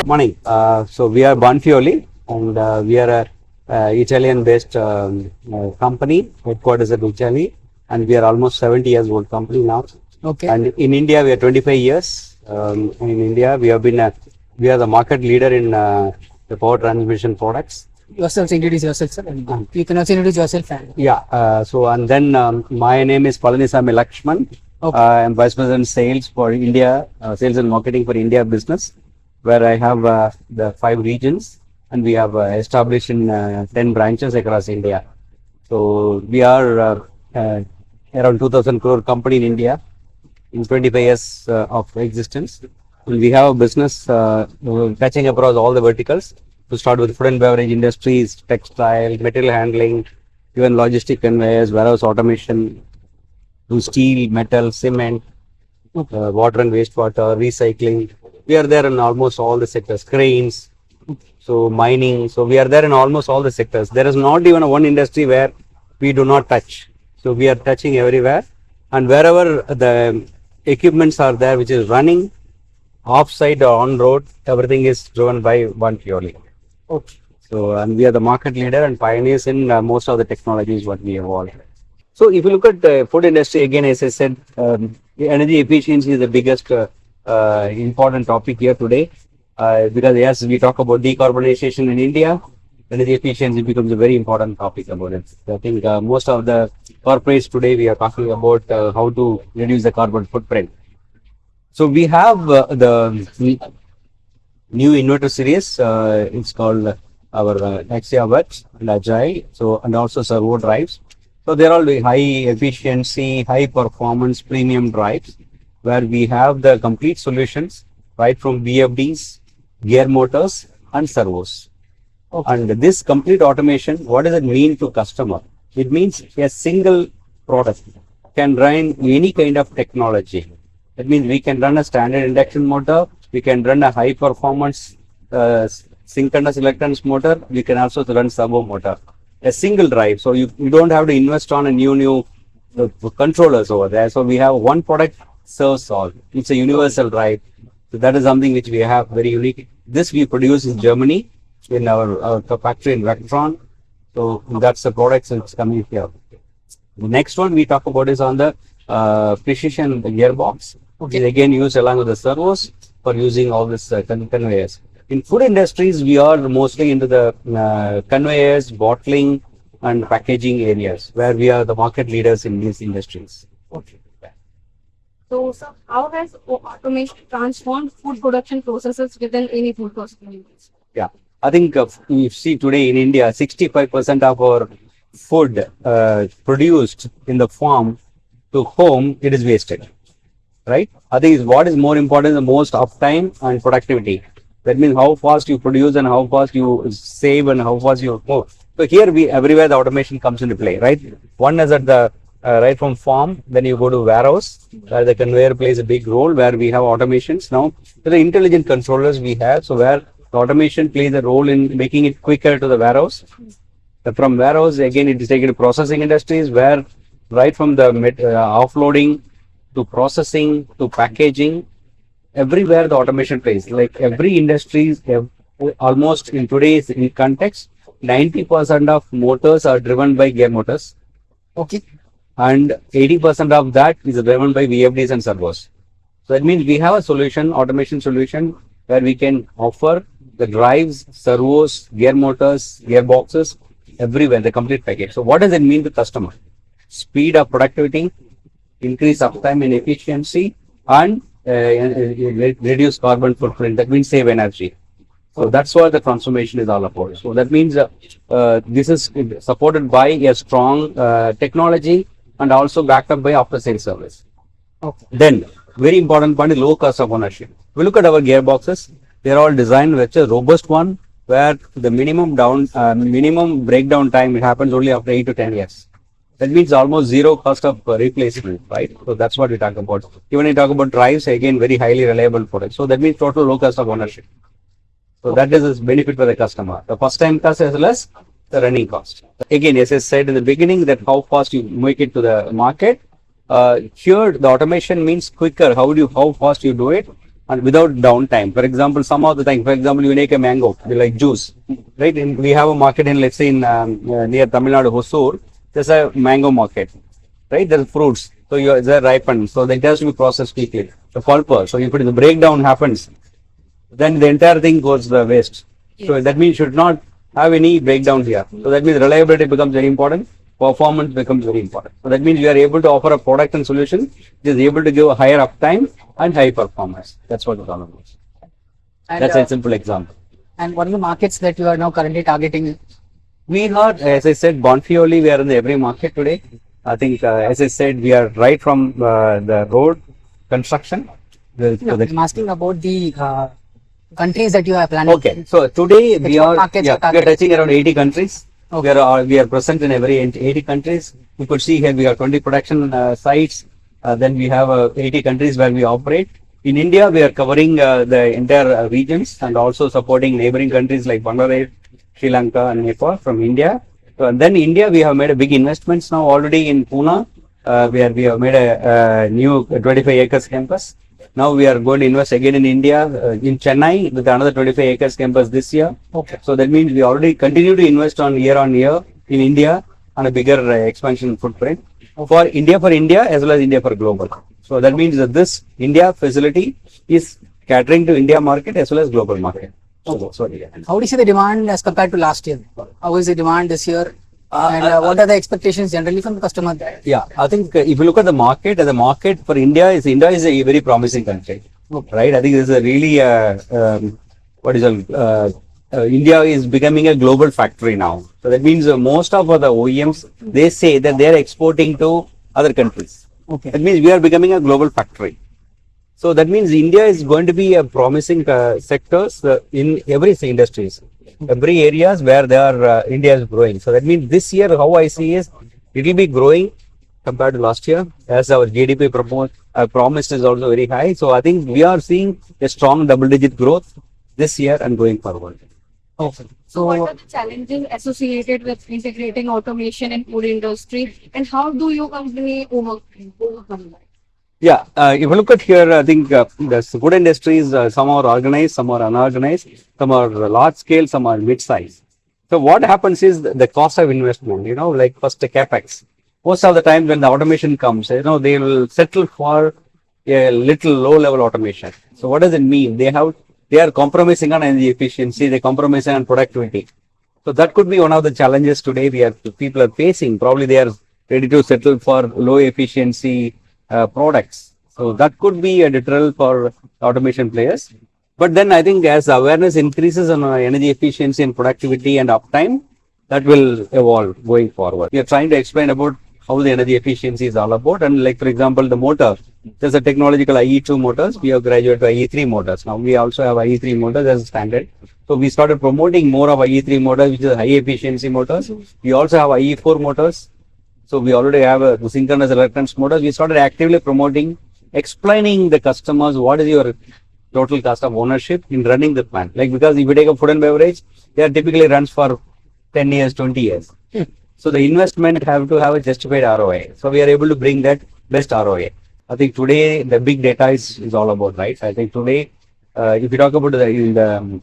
Morning. So we are Bonfioli, and we are a Italian-based company, headquarters at Italy, and we are almost 70 years old company now. Okay. And in India, we are 25 years. In India, we have been we are the market leader in the power transmission products. Yourself, introduce yourself, sir. You can also introduce yourself. Yeah. And then my name is Palanisamy Lakshman. Okay. I'm Vice President Sales for India, Sales and Marketing for India business, where I have the 5 regions, and we have established in 10 branches across India. So we are around 2,000 crore company in India in 25 years of existence. And we have a business touching across all the verticals, to start with food and beverage industries, textile, material handling, even logistic conveyors, warehouse automation, to steel, metal, cement, water and wastewater, recycling. We are there in almost all the sectors, cranes, so mining. So we are there in almost all the sectors. There is not even one industry where we do not touch. So we are touching everywhere, and wherever the equipments are there, which is running off-site or on-road, everything is driven by one purely. Okay. So, and we are the market leader and pioneers in most of the technologies what we evolved. So if you look at the food industry, again, as I said, energy efficiency is the biggest important topic here today, because as we talk about decarbonization in India, energy efficiency becomes a very important topic about it. I think most of the corporates today, we are talking about how to reduce the carbon footprint. So we have the new inverter series. It's called our Nexia Vert and Agile, so, and also servo drives. So they're all high efficiency, high performance premium drives, where we have the complete solutions right from VFDs, gear motors, and servos. Okay. And this complete automation, what does it mean to customer? It means a single product can run any kind of technology. That means we can run a standard induction motor, we can run a high performance synchronous electronics motor, we can also run servo motor. A single drive, so you don't have to invest on a new controllers over there. So we have one product serves all. It's a universal drive. So that is something which we have very unique. This we produce in Germany in our factory in Vectron. So that's the products that's coming here. The next one we talk about is on the precision gearbox. Okay. It is again used along with the servos for using all this conveyors. In food industries, we are mostly into the conveyors, bottling, and packaging areas, where we are the market leaders in these industries. Okay. So, sir, how has automation transformed food production processes within any food processing units? Yeah, I think you see today in India, 65% of our food produced in the farm to home, it is wasted, right? I think what is more important, the most uptime and productivity. That means how fast you produce and how fast you save and how fast you move. So here everywhere the automation comes into play, right? One is at the right from farm, then you go to warehouse, where the conveyor plays a big role, where we have automations. Now, the intelligent controllers we have, so where the automation plays a role in making it quicker to the warehouse. From warehouse, again, it is taken to processing industries, where right from the offloading to processing to packaging, everywhere the automation plays. Like every industry, almost in today's context, 90% of motors are driven by gear motors. Okay. And 80% of that is driven by VFDs and servos. So that means we have a solution, automation solution, where we can offer the drives, servos, gear motors, gearboxes, everywhere, the complete package. So what does it mean to customer? Speed of productivity, increase uptime and efficiency, and reduce carbon footprint. That means save energy. So that's what the transformation is all about. So that means this is supported by a strong technology and also backed up by after sales service. Okay. Then very important point is low cost of ownership. We look at our gearboxes, they are all designed with a robust one, where the minimum breakdown time, it happens only after 8 to 10 years. That means almost zero cost of replacement, right? So that's what we talk about. Even when you talk about drives, again, very highly reliable product. So that means total low cost of ownership. So that is a benefit for the customer. The first time cost as well as the running cost. Again, as I said in the beginning, that how fast you make it to the market. Here, the automation means quicker. How fast you do it, and without downtime. For example, some of the time, for example, you make a mango, like juice, right? And we have a market in, let's say, in near Tamil Nadu, Hosur. There's a mango market, right? There's fruits, so they're ripened, so it has to be processed quickly. The pulper, so if the breakdown happens, then the entire thing goes waste. So that means you should not have any breakdown here. So that means reliability becomes very important. Performance becomes very important. So that means we are able to offer a product and solution which is able to give a higher uptime and high performance. That's what it's all about. And, That's a simple example. And what are the markets that you are now currently targeting? We are, as I said, Bonfioli, we are in every market today. I think, as I said, we are right from the road construction. I'm asking about the countries that you are planning. Okay, so today we Export are, markets yeah, are we are targeted. touching around 80 countries. Okay. We are present in every 80 countries. You could see here we have 20 production sites. Then we have 80 countries where we operate. In India, we are covering the entire regions and also supporting neighboring countries like Bangladesh, Sri Lanka, and Nepal from India. So, and then India, we have made a big investments now already in Pune, where we have made a new 25 acres campus. Now we are going to invest again in India, in Chennai, with another 25 acres campus this year. Okay. So that means we already continue to invest on year in India on a bigger expansion footprint for India as well as India for global. So that means that this India facility is catering to India market as well as global market. So, sorry. How do you see the demand as compared to last year? How is the demand this year? And what are the expectations generally from the customer? Yeah, I think if you look at the market for India is a very promising country, right? I think this is a really India is becoming a global factory now. So that means most of the OEMs, they say that they are exporting to other countries. Okay. That means we are becoming a global factory. So that means India is going to be a promising sectors in every industries, every areas where India is growing. So that means this year, how I see is it will be growing compared to last year, as our GDP promised is also very high. So I think we are seeing a strong double-digit growth this year and going forward. Okay. So what are the challenges associated with integrating automation in food industry, and how do your company overcome that? Yeah, if you look at here, I think the food industries, some are organized, some are unorganized, some are large scale, some are mid size. So what happens is the cost of investment, like first the capex. Most of the time when the automation comes, they will settle for a little low level automation. So what does it mean? They are compromising on energy efficiency, they compromising on productivity. So that could be one of the challenges today people are facing. Probably they are ready to settle for low efficiency products. So that could be a deterrent for automation players. But then I think as awareness increases on energy efficiency and productivity and uptime, that will evolve going forward. We are trying to explain about how the energy efficiency is all about. And like, for example, the motor, there's a technology called IE2 motors. We have graduated to IE3 motors. Now we also have IE3 motors as a standard. So we started promoting more of IE3 motors, which is high efficiency motors. We also have IE4 motors. So we already have a synchronous reluctance motors. We started actively promoting, explaining the customers what is your total cost of ownership in running the plant. Like, because if you take a food and beverage, they are typically runs for 10 years, 20 years. So the investment have to have a justified ROI. So we are able to bring that best ROI. I think today the big data is all about, right? I think today, if you talk about in the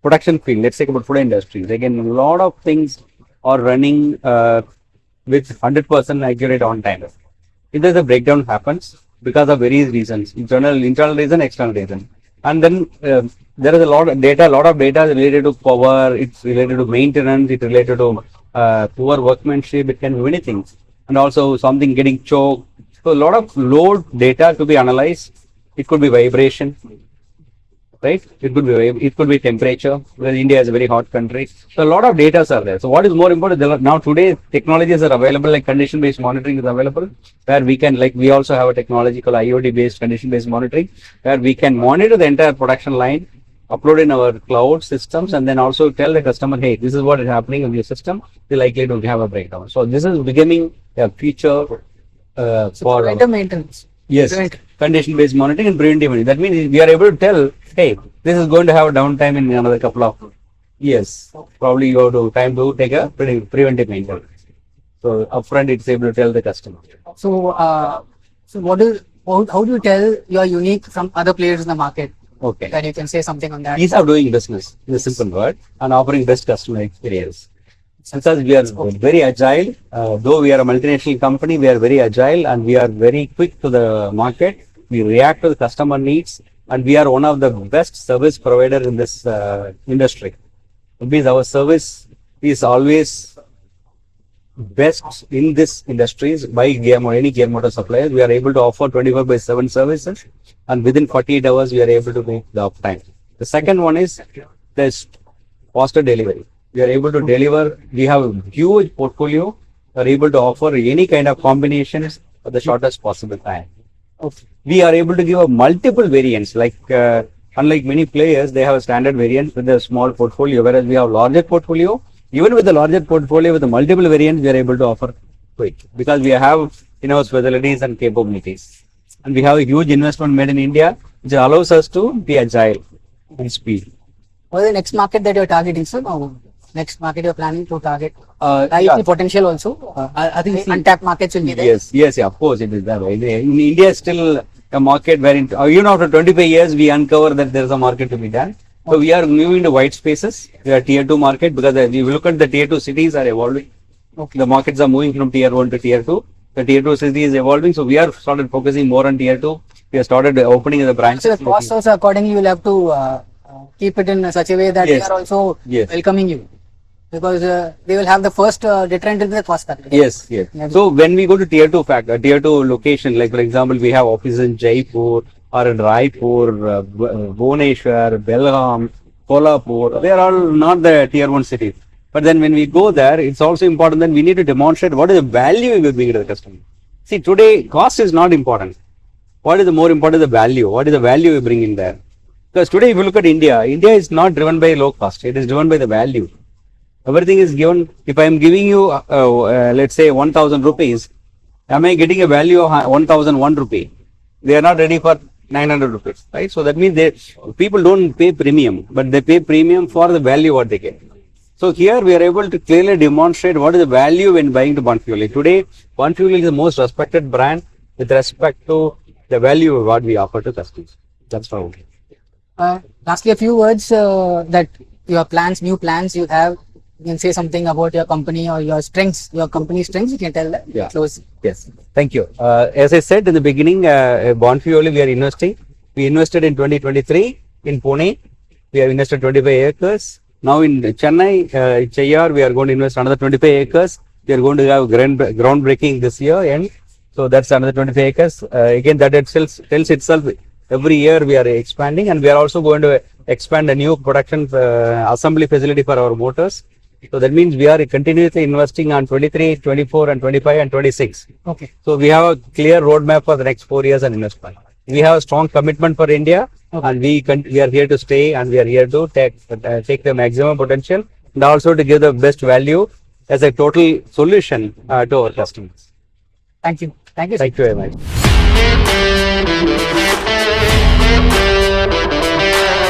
production field, let's take about food industries. Again, a lot of things are running with 100% accurate on time. If there's a breakdown happens because of various reasons, internal reason, external reason. And then there is a lot of data related to power, it's related to maintenance, it's related to poor workmanship, it can be many things. And also something getting choked. So a lot of load data to be analyzed. It could be vibration, right? It could be temperature, because India is a very hot country. So a lot of data are there. So what is more important, now today technologies are available, like condition based monitoring is available, where we can, like we also have a technology called IoT based condition based monitoring, where we can monitor the entire production line, upload in our cloud systems, and then also tell the customer, hey, this is what is happening in your system, they're likely to have a breakdown. So this is becoming a feature for preventive maintenance. yes, condition based monitoring and preventive monitoring. That means we are able to tell, hey, this is going to have a downtime in another couple of years. Probably you have to time to take a preventive maintenance. So upfront it's able to tell the customer. So, so what is how do you tell you are unique from other players in the market? Okay. That you can say something on that. Ease of doing business, in a simple word, and offering best customer experience. Because we are very agile, though we are a multinational company, we are very agile and we are very quick to the market. We react to the customer needs, and we are one of the best service provider in this industry. Because our service is always best in this industries by any gear motor suppliers. We are able to offer 24/7 services, and within 48 hours we are able to make the uptime. The second one is this faster delivery. We are able to deliver. We have a huge portfolio. We are able to offer any kind of combinations at the shortest possible time. We are able to give a multiple variants. Like unlike many players, they have a standard variant with a small portfolio, whereas we have larger portfolio. Even with the larger portfolio with the multiple variants, we are able to offer quick because we have in-house facilities and capabilities, and we have a huge investment made in India, which allows us to be agile and speed. What is the next market that you're targeting, sir? Or next market you're planning to target? I Yeah. see potential also. I think Untapped markets will be there. Yes, yes, yeah, of course it is that way. In India, still a market where, even after 25 years, we uncover that there is a market to be done. So we are moving to white spaces. We are tier 2 market because if you look at the tier 2 cities are evolving. Okay. The markets are moving from tier 1 to tier 2. The tier 2 city is evolving. So we are started focusing more on tier 2. We have started opening the branches. So the costs also accordingly you will have to keep it in such a way that Yes. they are also Yes. welcoming you. Because they will have the first deterrent will be the cost factor. Yes, yes. Yeah. So when we go to tier 2 location, like for example, we have offices in Jaipur or in Raipur, Bhubaneswar, Belgaum, Kolhapur. They are all not the tier 1 cities. But then when we go there, it's also important that we need to demonstrate what is the value we will bring to the customer. See, today cost is not important. What is the more important? The value. What is the value we bring in there? Because today, if you look at India, India is not driven by low cost. It is driven by the value. Everything is given. If I am giving you, let's say 1,000 rupees, am I getting a value of 1,001 rupee? They are not ready for 900 rupees, right? So that means people don't pay premium, but they pay premium for the value what they get. So here we are able to clearly demonstrate what is the value when buying to Bonfuel. Today, Bonfuel is the most respected brand with respect to the value of what we offer to customers. That's how. Lastly, a few words that your plans, new plans you have. You can say something about your company or your strengths, your company's strengths. You can tell that. Yeah. Close. Yes, thank you. As I said in the beginning, Bonfuel, we are investing. We invested in 2023 in Pune. We have invested 25 acres. Now in Chennai, Cheyyar, we are going to invest another 25 acres. We are going to have groundbreaking this year, and so that's another 25 acres. Again, that itself tells itself every year we are expanding, and we are also going to expand a new production assembly facility for our motors. So that means we are continuously investing on 23, 24 and 25 and 26. Okay. So we have a clear roadmap for the next 4 years and investment. We have a strong commitment for India, and we are here to stay, and we are here to take the maximum potential and also to give the best value as a total solution to our customers. Thank you. Thank you. Thank you very much.